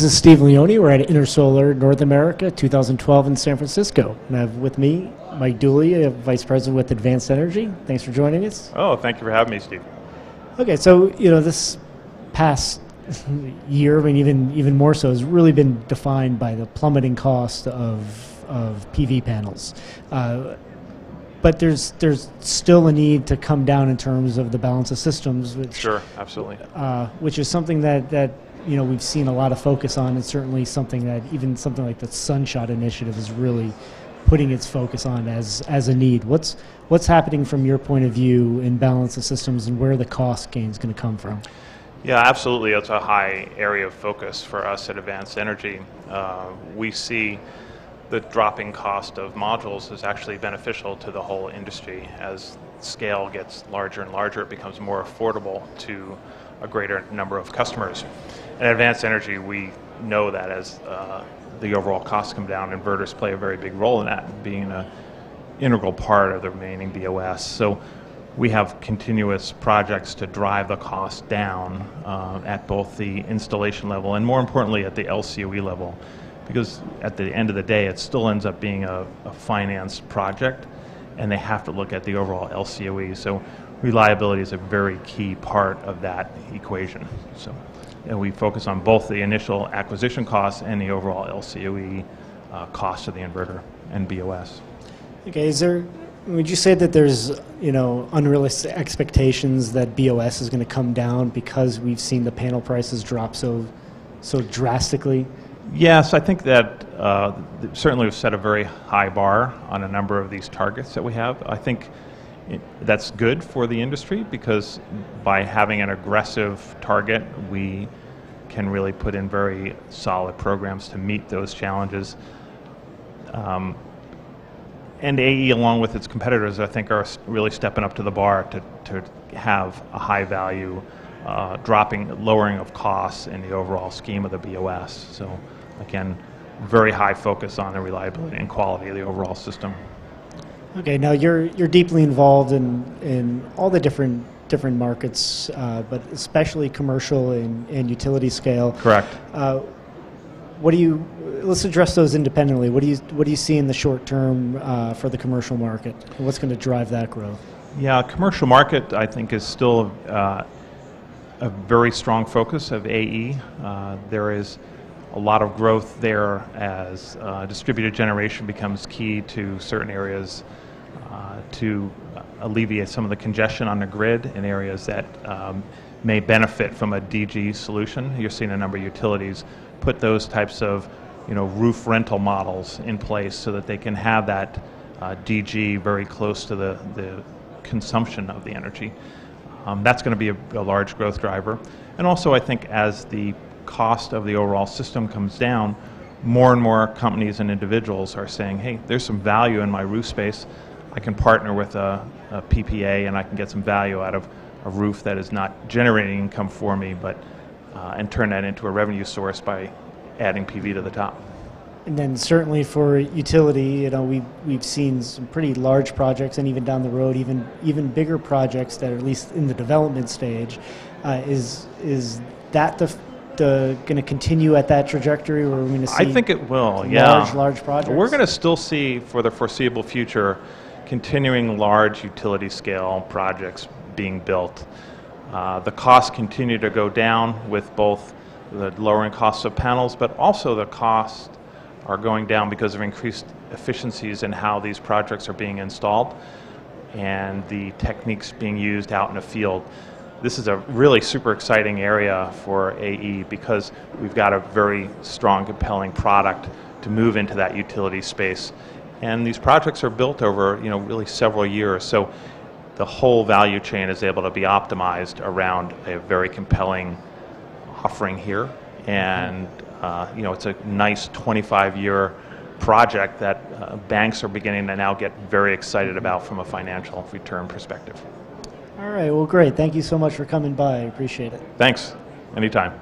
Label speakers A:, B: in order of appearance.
A: This is Steve Leone. We're at Intersolar North America 2012 in San Francisco. And I have with me Mike Dooley, Vice President with Advanced Energy. Thanks for joining us.
B: Oh, thank you for having me, Steve.
A: Okay, so this past year, I mean even more so, has really been defined by the plummeting cost of PV panels. But there's still a need to come down in terms of the balance of systems. Which,
B: sure, absolutely.
A: Which is something that we've seen a lot of focus on, and certainly something that even something like the Sunshot Initiative is really putting its focus on as a need. What's happening from your point of view in balance of systems, and where the cost gain is going to come from?
B: Yeah, absolutely. It's a high area of focus for us at Advanced Energy. We see the dropping cost of modules is actually beneficial to the whole industry. As scale gets larger and larger, it becomes more affordable to a greater number of customers. And at Advanced Energy, we know that as the overall costs come down, inverters play a very big role in that, being an integral part of the remaining BOS. So we have continuous projects to drive the cost down at both the installation level and, more importantly, at the LCOE level. Because at the end of the day, it still ends up being a financed project, and they have to look at the overall LCOE. So reliability is a very key part of that equation. So we focus on both the initial acquisition costs and the overall LCOE cost of the inverter and BOS.
A: Okay, would you say that there's unrealistic expectations that BOS is going to come down because we've seen the panel prices drop so drastically?
B: Yes, I think that certainly we've set a very high bar on a number of these targets that we have. I think that's good for the industry, because by having an aggressive target, we can really put in very solid programs to meet those challenges. And AE, along with its competitors, I think are really stepping up to the bar to have a high value lowering of costs in the overall scheme of the BOS. So again, very high focus on the reliability and quality of the overall system.
A: Okay, now you're deeply involved in all the different markets, but especially commercial and utility scale.
B: Correct.
A: Let's address those independently. What do you see in the short term for the commercial market? What's going to drive that growth? Yeah,
B: commercial market, I think, is still a very strong focus of AE. There is a lot of growth there as distributed generation becomes key to certain areas to alleviate some of the congestion on the grid in areas that may benefit from a DG solution. You're seeing a number of utilities put those types of roof rental models in place so that they can have that DG very close to the consumption of the energy. That's going to be a large growth driver. And also, I think as the cost of the overall system comes down, more and more companies and individuals are saying, hey, there's some value in my roof space. I can partner with a PPA and I can get some value out of a roof that is not generating income for me, but and turn that into a revenue source by adding PV to the top.
A: And then certainly for utility, we've seen some pretty large projects, and even down the road, even bigger projects that are at least in the development stage. Is that going to continue at that trajectory, or are we going to see?
B: I think it will. Yeah,
A: large projects.
B: We're going to still see for the foreseeable future continuing large utility scale projects being built. The costs continue to go down with both the lowering costs of panels, but also the costs are going down because of increased efficiencies in how these projects are being installed and the techniques being used out in the field. This is a really super exciting area for AE because we've got a very strong, compelling product to move into that utility space. And these projects are built over, really several years. So the whole value chain is able to be optimized around a very compelling offering here. And, it's a nice 25-year project that banks are beginning to now get very excited about from a financial return perspective.
A: All right, well, great. Thank you so much for coming by. I appreciate it.
B: Thanks. Anytime.